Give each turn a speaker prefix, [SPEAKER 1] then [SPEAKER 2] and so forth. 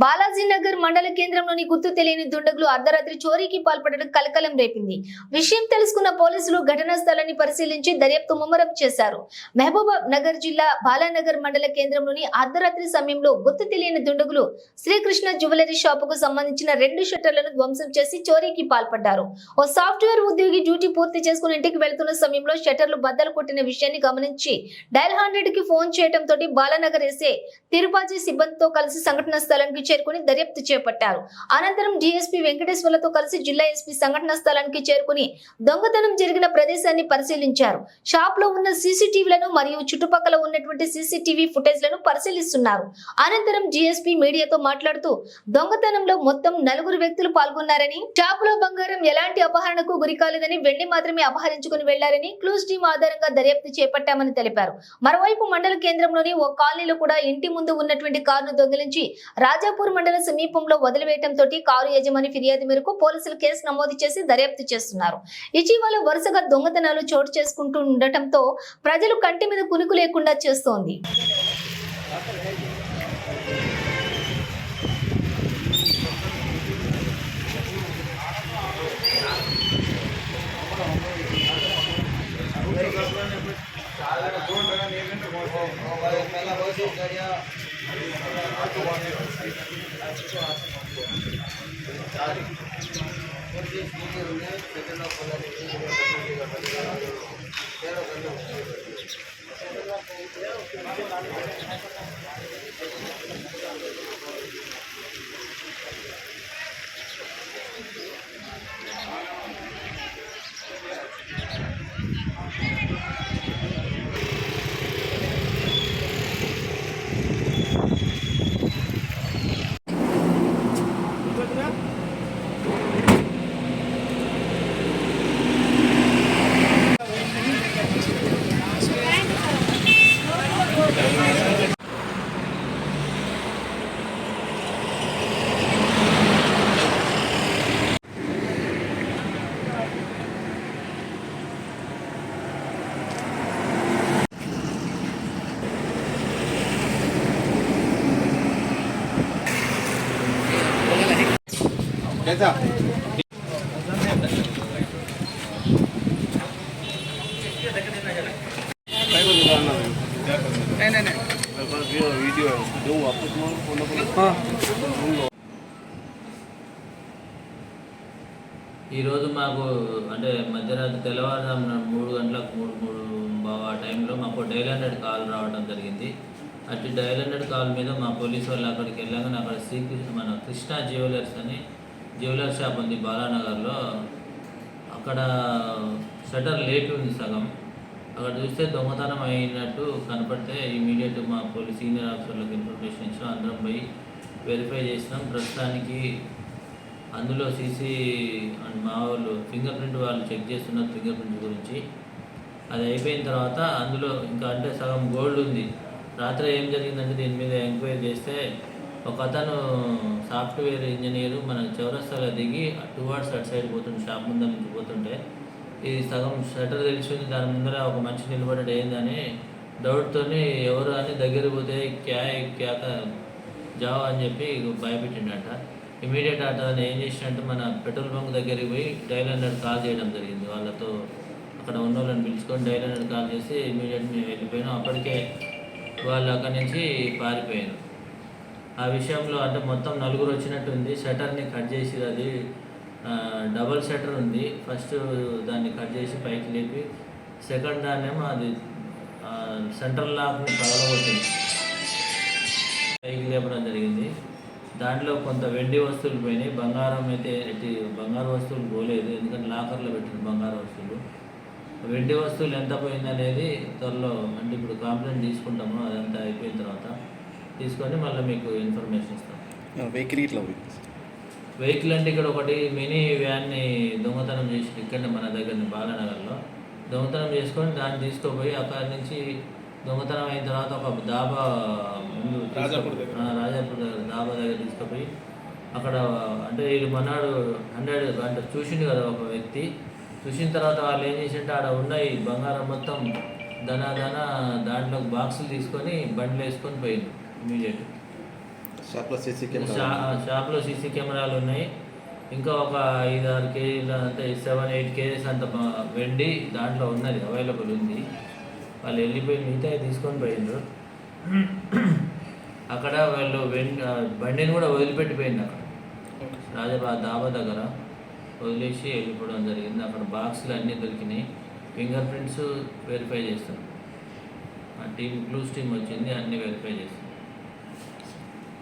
[SPEAKER 1] బాలాజీనగర్ మండల కేంద్రంలోని గుర్తు తెలియని దుండగులు అర్ధరాత్రి చోరీకి పాల్పడడం కలకలం రేపింది. విషయం తెలుసుకున్న పోలీసులు ఘటనా స్థలాన్ని పరిశీలించి దర్యాప్తు ముమ్మరం చేశారు. మహబూబ్ నగర్ జిల్లా బాలానగర్ మండల కేంద్రంలోని అర్ధరాత్రి సమయంలో గుర్తు తెలియని దుండగులు శ్రీకృష్ణ జ్యువెలరీ షాపుకు సంబంధించిన 2 షట్టర్లను ధ్వంసం చేసి చోరీకి పాల్పడ్డారు. ఓ సాఫ్ట్వేర్ ఉద్యోగి డ్యూటీ పూర్తి చేసుకుని ఇంటికి వెళ్తున్న సమయంలో షట్టర్లు బద్దలు కొట్టిన విషయాన్ని గమనించి డయల్ 100 కి ఫోన్ చేయడంతో బాలానగర్ ఎస్ఏ తిరుపాజీ సిబ్బందితో కలిసి సంఘటనా స్థలానికి చేరుకుని దర్యాప్తు చేపట్టారు. అనంతరం డీఎస్పీ వెంకటేశ్వర్లతో కలిసి జిల్లా ఎస్పీ సంఘటనా స్థలానికి చేరుకుని దొంగతనం జరిగిన ప్రదేశాన్ని పరిశీలించారు. షాప్ లో ఉన్న సీసీటీవీలను మరియు చుట్టుపక్కల ఉన్నటువంటి సీసీటీవీ ఫుటేజ్లను పరిశీలిస్తున్నారు. అనంతరం డీఎస్పీ మీడియాతో మాట్లాడుతూ దొంగతనంలో మొత్తం 4 వ్యక్తులు పాల్గొన్నారని, షాప్ లో బంగారం ఎలాంటి అపహరణకు గురి కాలేదని, వెండి మాత్రమే అపహరించుకుని వెళ్లారని క్లూస్ టీమ్ ఆధారంగా దర్యాప్తు చేపట్టామని తెలిపారు. మరోవైపు మండల కేంద్రంలోని ఓ కాలనీలో కూడా ఇంటి ముందు ఉన్నటువంటి కారును దొంగిలించి రాజాపూర్ మండల సమీపంలో వదిలివేయడంతో కారు యజమాని ఫిర్యాదు మేరకు పోలీసులు కేసు నమోదు చేసి దర్యాప్తు చేస్తున్నారు. ఇటీవల వరుసగా దొంగతనాలు చోటు చేసుకుంటూ ఉండటంతో ప్రజలు కంటి మీద కునుకు లేకుండా చేస్తోంది.
[SPEAKER 2] कैसा वीडियो जो वापस
[SPEAKER 3] ఈరోజు మాకు అంటే మధ్యరాత్రి తెల్లవారుజామున 3 గంటలకు 3 ఆ టైంలో మాకు డయల్ 100 కాల్ రావడం జరిగింది. అటు డయల్ 100 కాల్ మీద మా పోలీసు వాళ్ళు అక్కడికి వెళ్ళగానే అక్కడ మన కృష్ణ జ్యువెలర్స్ అని జ్యువెలర్ షాప్ ఉంది బాలానగర్లో. అక్కడ షటర్ లేపి ఉంది సగం. అక్కడ చూస్తే దొంగతనం అయినట్టు కనపడితే ఇమీడియట్ మా పోలీస్ సీనియర్ ఆఫీసర్లకు ఇన్ఫర్మేషన్ ఇచ్చాం. అందరం పోయి వెరిఫై చేసినాం. ప్రస్తుతానికి అందులో సీసీ అండ్ మా వాళ్ళు ఫింగర్ ప్రింట్ వాళ్ళు చెక్ చేస్తున్నారు ఫింగర్ ప్రింట్ గురించి. అది అయిపోయిన తర్వాత అందులో ఇంకా అంటే సగం గోల్డ్ ఉంది. రాత్రి ఏం జరిగిందంటే దీని మీద ఎంక్వైరీ చేస్తే ఒక అతను సాఫ్ట్వేర్ ఇంజనీరు మన చౌరస్తాలో దిగి టువర్డ్స్ అటు సైడ్ పోతుంటే షాప్ ముందర నుంచి పోతుంటే ఈ సగం షటర్ తెలిసింది. దాని ముందర ఒక మనిషి నిలబడ్డాడు. ఏందని డౌట్తో ఎవరు అని దగ్గర పోతే క్యాక జావా అని చెప్పి భయపెట్టిండట. ఇమీడియట్ అతను ఏం చేసినట్టు మన పెట్రోల్ బంక్ దగ్గరికి పోయి డయల్ 100 కాల్ చేయడం జరిగింది. వాళ్ళతో అక్కడ ఉన్న వాళ్ళని పిలుచుకొని డయల్ 100 కాల్ చేసి ఇమీడియట్ మేము వెళ్ళిపోయినాం. అప్పటికే వాళ్ళు అక్కడి నుంచి పారిపోయారు. ఆ విషయంలో అంటే మొత్తం 4 వచ్చినట్టు ఉంది. షటర్ని కట్ చేసి అది డబల్ షటర్ ఉంది. ఫస్ట్ దాన్ని కట్ చేసి పైకి లేపి సెకండ్ దాన్నేమో అది సెంట్రల్ లాక్ని పగలగొట్టింది, పైకి లేపడం జరిగింది. దాంట్లో కొంత వెండి వస్తువులు పోయినాయి. బంగారం అయితే బంగారు వస్తువులు పోలేదు, ఎందుకంటే లాకర్లో పెట్టిన బంగారు వస్తువులు. వెండి వస్తువులు ఎంత పోయిందనేది త్వరలో అంటే ఇప్పుడు కంప్లైంట్ తీసుకుంటాము. అదంతా అయిపోయిన తర్వాత తీసుకొని మళ్ళీ మీకు ఇన్ఫర్మేషన్ ఇస్తాం. వెహికల్ అంటే ఇక్కడ ఒకటి మినీ వ్యాన్ని దొంగతనం చేసి ఇక్కడ మన దగ్గర బాలానగర్లో దొంగతనం చేసుకొని దాన్ని తీసుకుపోయి అక్కడి నుంచి దొంగతనం అయిన తర్వాత ఒక దాబా ముందు రాజాపూర్ దగ్గర దాబా దగ్గర తీసుకుపోయి అక్కడ అంటే వీళ్ళు మనాడు 100 అంటే చూసిండు కదా ఒక వ్యక్తి. చూసిన తర్వాత వాళ్ళు ఏం చేసింటే ఆడ ఉన్న ఈ బంగారం మొత్తం దాంట్లో బాక్సులు తీసుకొని బండ్లు వేసుకొని పోయిండు ఇమీడియట్.
[SPEAKER 2] షాప్లో సీసీ కెమెరా
[SPEAKER 3] షాప్లో సీసీ కెమెరాలు ఉన్నాయి. ఇంకా ఒక 5-6 కేజీలు అంటే 7-8 కేజీస్ అంత వెండి దాంట్లో ఉన్నది, అవైలబుల్ ఉంది. వాళ్ళు వెళ్ళిపోయి మిగతా తీసుకొని పోయిండ్రు. అక్కడ వాళ్ళు బండిని కూడా వదిలిపెట్టిపోయింది. అక్కడ రాజాబాద్ దాబా దగ్గర వదిలేసి వెళ్ళిపోవడం జరిగింది. అక్కడ బాక్సులు అన్నీ దొరికినాయి. ఫింగర్ ప్రింట్స్ వెరిఫై చేస్తాం. ఆ టీం క్లూస్ టీం వచ్చింది, అన్నీ వెరిఫై చేస్తాం.